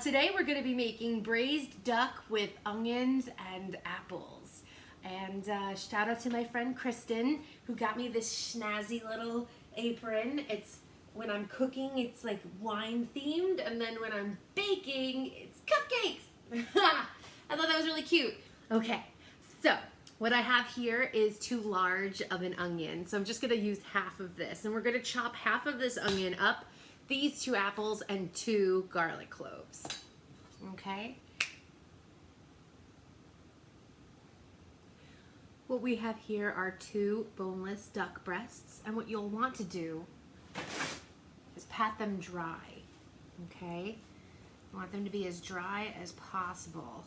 Today we're going to be making braised duck with onions and apples. And shout out to my friend Kristen who got me this snazzy little apron. It's when I'm cooking, it's like wine themed, and then when I'm baking, it's cupcakes. I thought that was really cute. Okay, so what I have here is too large of an onion, so I'm just going to use half of this, and we're going to chop half of this onion up, these 2 apples, and 2 garlic cloves. Okay? What we have here are 2 boneless duck breasts, and what you'll want to do is pat them dry. Okay? You want them to be as dry as possible.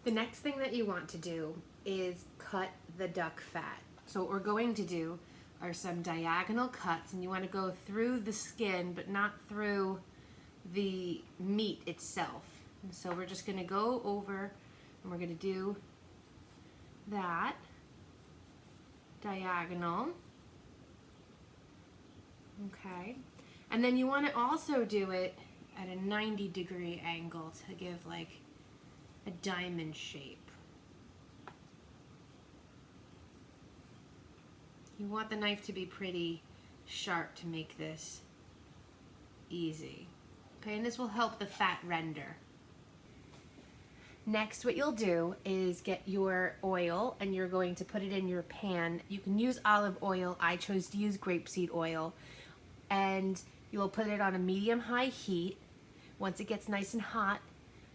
The next thing that you want to do is cut the duck fat. So what we're going to do are some diagonal cuts, and you want to go through the skin but not through the meat itself. And so we're just going to go over and we're going to do that diagonal. Okay, and then you want to also do it at a 90-degree angle to give like a diamond shape. You want the knife to be pretty sharp to make this easy. Okay, and this will help the fat render. Next, what you'll do is get your oil and you're going to put it in your pan. You can use olive oil. I chose to use grapeseed oil. And you'll put it on a medium-high heat. Once it gets nice and hot,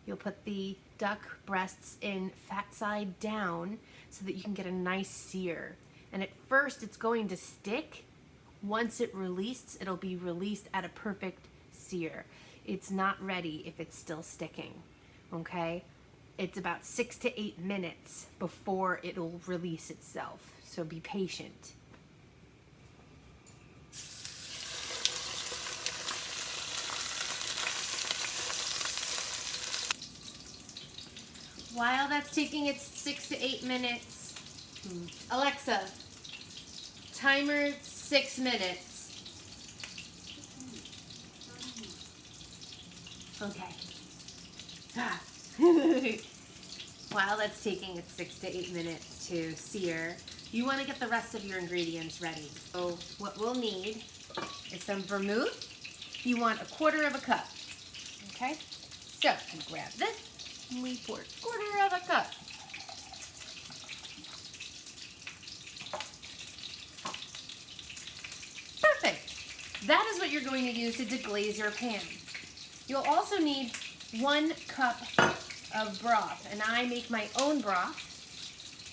you'll put the duck breasts in fat side down so that you can get a nice sear. And at first it's going to stick. Once it releases, it'll be released at a perfect sear. It's not ready if it's still sticking, okay? It's about 6 to 8 minutes before it'll release itself, so be patient. While that's taking its 6 to 8 minutes, Alexa, timer 6 minutes. Okay. While that's taking its 6 to 8 minutes to sear, you want to get the rest of your ingredients ready. So what we'll need is some vermouth. You want 1/4 cup. Okay? So you grab this. We pour 1/4 cup. Perfect. That is what you're going to use to deglaze your pan. You'll also need 1 cup of broth, and I make my own broth,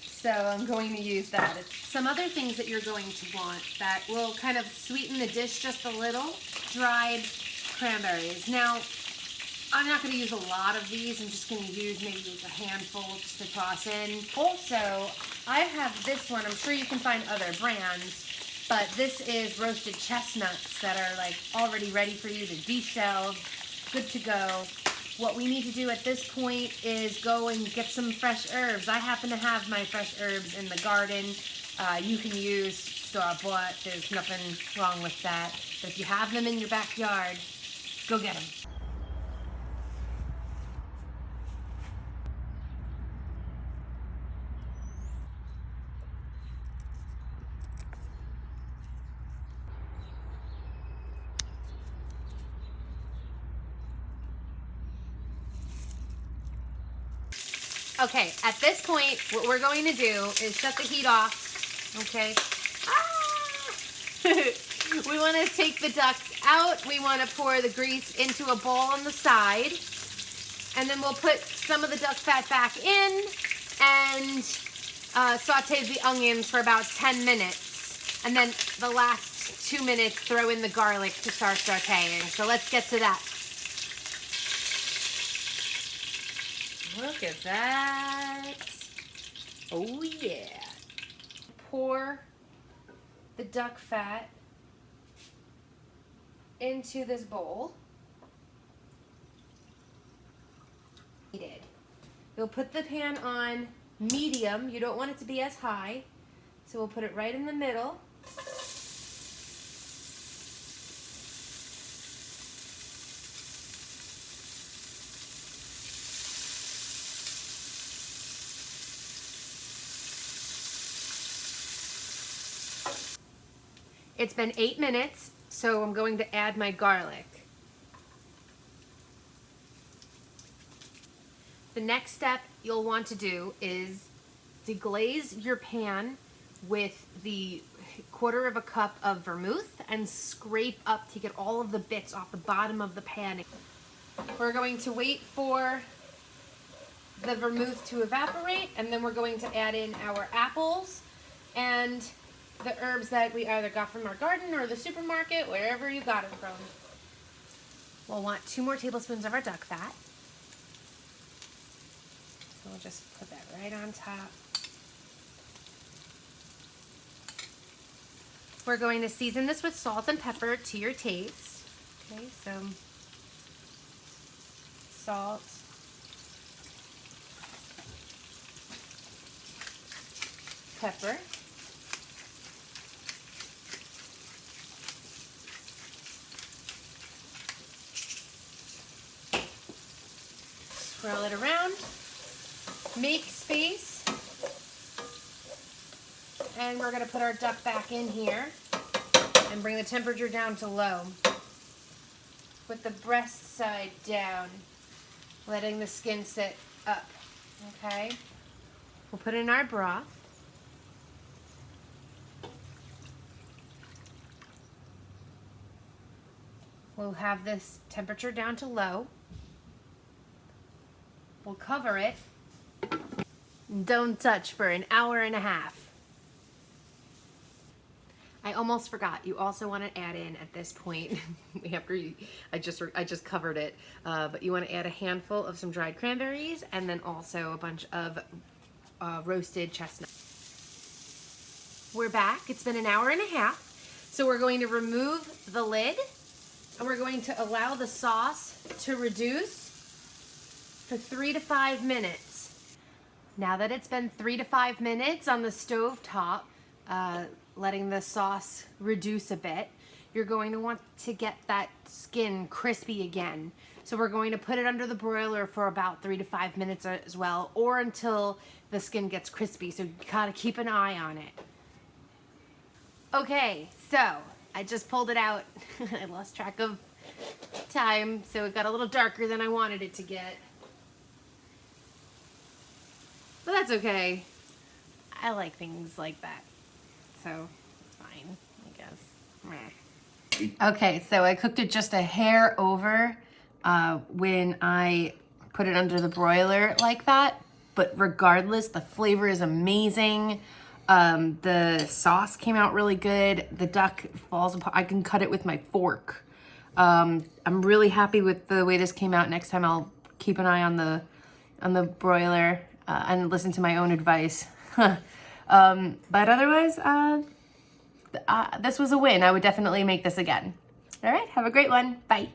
so I'm going to use that. Some other things that you're going to want that will kind of sweeten the dish just a little: dried cranberries. Now, I'm not going to use a lot of these. I'm just going to use maybe a handful just to toss in. Also, I have this one. I'm sure you can find other brands, but this is roasted chestnuts that are like already ready for you to deshell, good to go. What we need to do at this point is go and get some fresh herbs. I happen to have my fresh herbs in the garden. You can use store-bought. There's nothing wrong with that. But if you have them in your backyard, go get them. Okay, at this point, what we're going to do is shut the heat off, okay? We want to take the ducks out. We want to pour the grease into a bowl on the side. And then we'll put some of the duck fat back in and saute the onions for about 10 minutes. And then the last 2 minutes, throw in the garlic to start sauteing. So let's get to that. Look at that. Oh yeah. Pour the duck fat into this bowl. You'll put the pan on medium. You don't want it to be as high. So we'll put it right in the middle. It's been 8 minutes, so I'm going to add my garlic. The next step you'll want to do is deglaze your pan with the 1/4 cup of vermouth and scrape up to get all of the bits off the bottom of the pan. We're going to wait for the vermouth to evaporate, and then we're going to add in our apples and the herbs that we either got from our garden or the supermarket, wherever you got it from. We'll want 2 more tablespoons of our duck fat. So we'll just put that right on top. We're going to season this with salt and pepper to your taste. Okay, so salt, pepper, swirl it around, make space, and we're going to put our duck back in here and bring the temperature down to low. Put the breast side down, letting the skin sit up, okay? We'll put in our broth. We'll have this temperature down to low. We'll cover it. Don't touch for an hour and a half. I almost forgot. You also want to add in at this point, after I just covered it, but you want to add a handful of some dried cranberries and then also a bunch of roasted chestnuts. We're back. It's been an hour and a half. So we're going to remove the lid and we're going to allow the sauce to reduce for 3 to 5 minutes. Now that it's been 3 to 5 minutes on the stove top, letting the sauce reduce a bit, you're going to want to get that skin crispy again. So we're going to put it under the broiler for about 3 to 5 minutes as well, or until the skin gets crispy. So you gotta keep an eye on it. Okay, so I just pulled it out. I lost track of time, so it got a little darker than I wanted it to get. But that's okay. I like things like that. So it's fine, I guess. Okay, so I cooked it just a hair over when I put it under the broiler like that. But regardless, the flavor is amazing. The sauce came out really good. The duck falls apart. I can cut it with my fork. I'm really happy with the way this came out. Next time I'll keep an eye on the broiler and listen to my own advice. But otherwise, this was a win. I would definitely make this again. All right, have a great one. Bye.